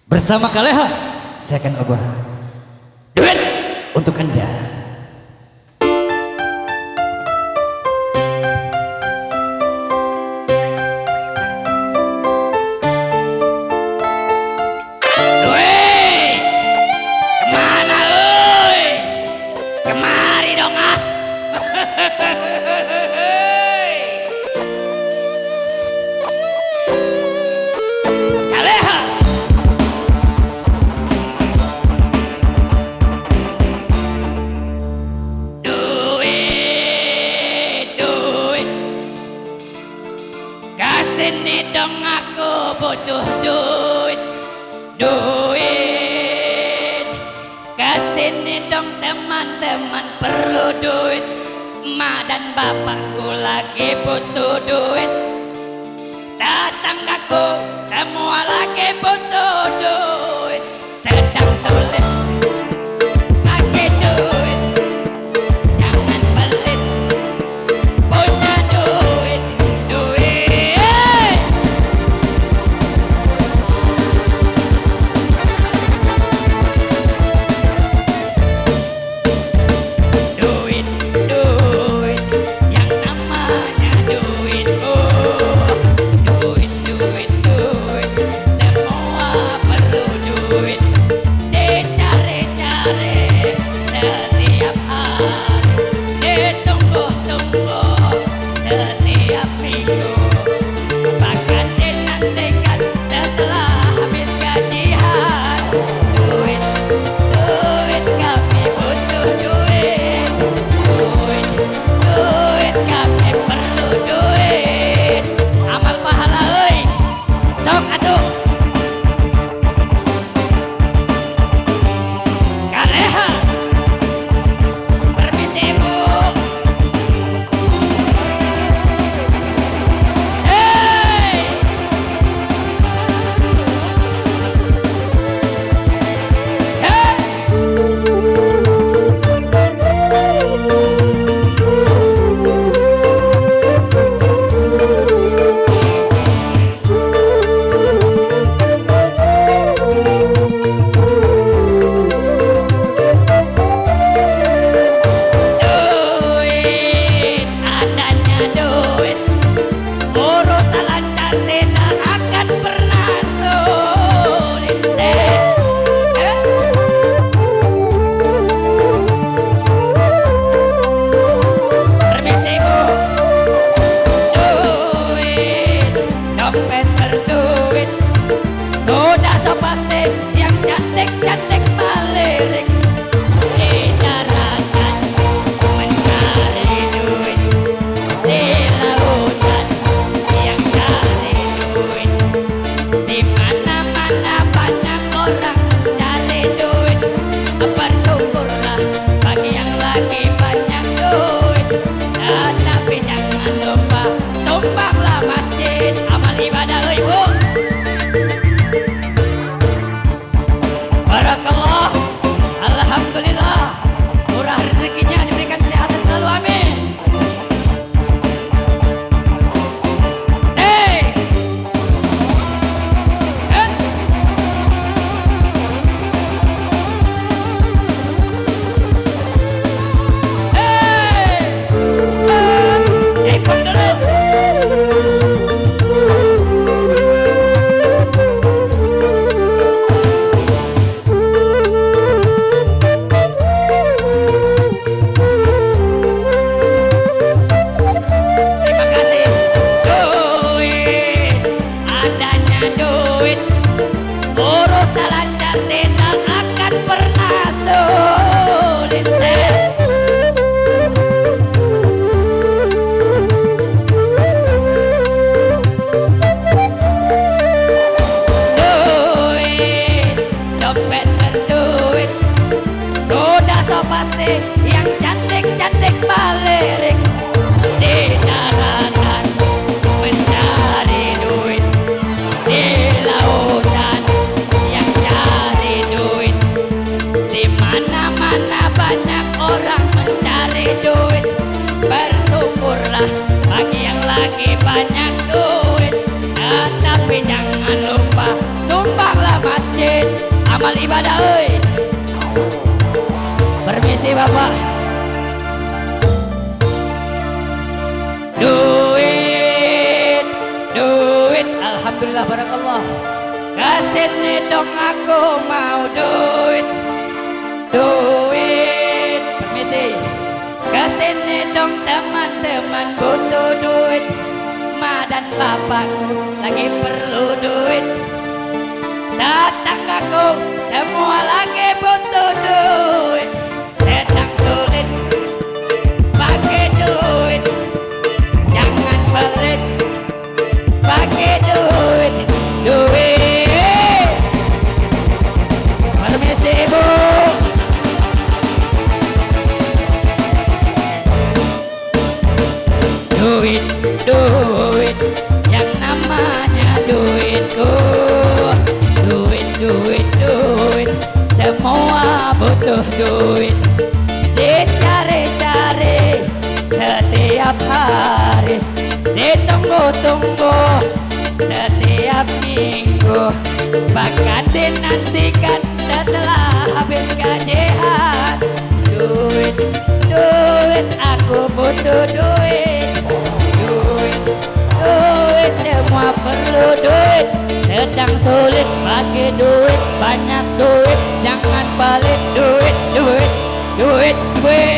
Bersama Kaleha, saya akan ubah duet untuk Anda. Sini dong aku butuh duit, duit. Kesini dong teman-teman perlu duit. Ma dan bapakku lagi butuh duit. Tetanggaku semua lagi butuh duit. Sedang sulit pakai duit. Jangan pelit punya duit, duit. Duit, duit, yang namanya duit. Oh, duit, duit, duit, semua perlu duit. Dicari-cari setiap hari, ditunggu-tunggu setiap minggu, bahkan dinantikan setelah habis gajian. Duit, duit, kami butuh duit. Duit, duit, kami perlu duit. Amal pahala euy, sok atuh. Kaleha, permisi ibu. Hey, hey. Duit, adanya duit, urusan lancar tidak akan pernah sulit. Permisi bu. Duit, dompet berduit, sudah so pasti yang cantik-cantik melirik di daratan mencari duit, di lautan yang cari duit, di mana-mana banyak orang mencari duit. Bersyukurlah bagi yang lagi banyak duit, tetapi jangan lupa sumbanglah masjid, amal ibadah euy bu. Barakallah, alhamdulillah, murah rezekinya, diberikan kesehatan selalu, amin. Hey, telepon dulu. Terima kasih. Duit, adanya duit, urusan lancar tidak akan pernah sulit. Duit, dompet berduit, sudah so pasti yang cantik-cantik melirik di daratan mencari duit, di lautan yang cari duit, di mana-mana banyak orang mencari duit. Bersyukurlah bagi yang lagi banyak duit, tetapi jangan lupa sumbanglah masjid. masjid, amal ibadah euy. Permisi Bapak. Duit, duit, alhamdulillah barakallah. Kesini dong aku mau duit, duit. Permisi. Kesini dong teman-teman butuh duit. Ma dan bapakku lagi perlu duit. Tetanggaku semua lagi butuh duit. Sedang sulit pakai duit. Jangan pelit pakai duit. Duit. Permisi Bu. Duit, duit, yang namanya duitku. Duit, duit, duit, semua butuh duit. Dicari-cari setiap hari, ditunggu-tunggu setiap minggu, bahkan dinantikan setelah habis gajian. Duit, duit, aku butuh duit. Duit, duit, semua perlu duit. Sedang sulit bagi duit, banyak duit, jangan balik duit, duit, duit, duit.